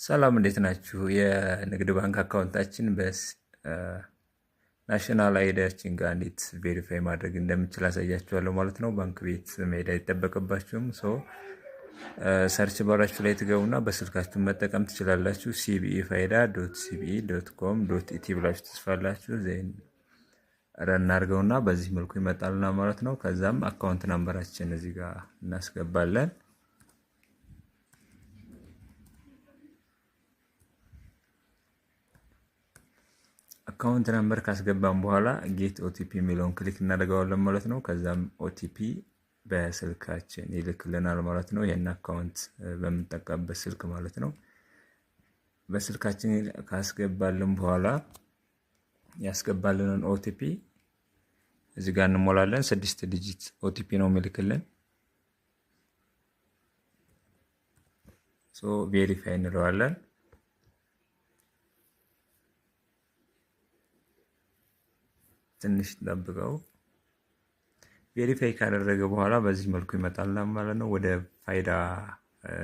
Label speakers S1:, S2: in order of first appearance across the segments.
S1: ሰላም እንዴት ናችሁ? የንግድ ባንክ አካውንታችን ናሽናል አይዲያችን ጋር እንዴት ቬሪፋይ ማድረግ እንደምችል አሳያችኋለሁ ማለት ነው። ባንክ ቤት መሄድ አይጠበቅባችሁም። ሰርች ባራችሁ ላይ ትገቡና በስልካችሁ መጠቀም ትችላላችሁ። ሲቢኢ ፋይዳ .cbe.com.et ብላችሁ ትጽፋላችሁ። ዜን ረን አድርገውና በዚህ መልኩ ይመጣልና ማለት ነው። ከዛም አካውንት ናምበራችን እዚህ ጋር እናስገባለን። አካውንት ነምበር ካስገባን በኋላ ጌት ኦቲፒ የሚለውን ክሊክ እናደርገዋለን ማለት ነው። ከዛም ኦቲፒ በስልካችን ይልክልናል ማለት ነው። ይሄን አካውንት በምንጠቀምበት ስልክ ማለት ነው። በስልካችን ካስገባልን በኋላ ያስገባልንን ኦቲፒ እዚህ ጋር እንሞላለን። 6 ዲጂት ኦቲፒ ነው የሚልክልን። ቬሪፋይ እንለዋለን። ትንሽ ጠብቀው ቬሪፋይ ካደረገ በኋላ በዚህ መልኩ ይመጣል ማለት ነው። ወደ ፋይዳ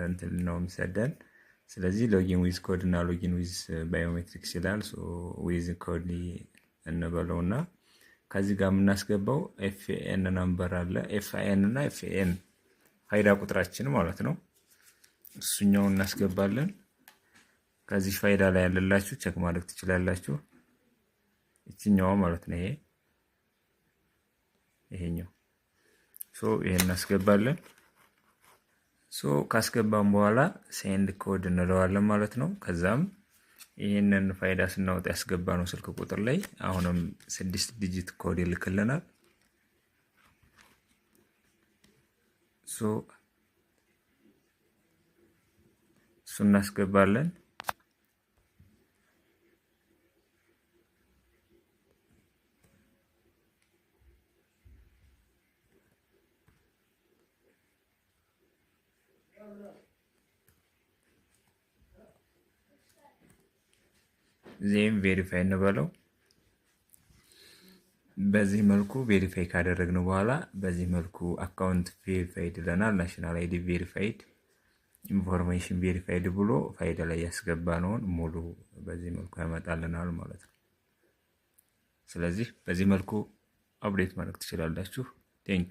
S1: እንትን ነው የሚሰደን። ስለዚህ ሎጊን ዊዝ ኮድ እና ሎጊን ዊዝ ባዮሜትሪክስ ይላል። ዊዝ ኮድ እንበለውና ከዚህ ጋር የምናስገባው ኤፍኤን ነምበር አለ። ኤፍአይኤን እና ኤፍኤን ፋይዳ ቁጥራችን ማለት ነው። እሱኛውን እናስገባለን። ከዚህ ፋይዳ ላይ ያለላችሁ ቼክ ማድረግ ትችላላችሁ። እቺኛው ማለት ነው ይሄኛው ይሄን እናስገባለን። ካስገባን በኋላ ሴንድ ኮድ እንለዋለን ማለት ነው። ከዛም ይሄንን ፋይዳ ስናወጣ ያስገባነው ስልክ ቁጥር ላይ አሁንም 6 ዲጂት ኮድ ይልክልናል። እሱ እናስገባለን። ዜም ቬሪፋይ እንበለው። በዚህ መልኩ ቬሪፋይ ካደረግነው በኋላ በዚህ መልኩ አካውንት ቬሪፋይድ ይለናል። ናሽናል አይዲ ቬሪፋይድ፣ ኢንፎርሜሽን ቬሪፋይድ ብሎ ፋይዳ ላይ ያስገባነውን ሙሉ በዚህ መልኩ ያመጣልናል ማለት ነው። ስለዚህ በዚህ መልኩ አፕዴት ማድረግ ትችላላችሁ። ቴንክ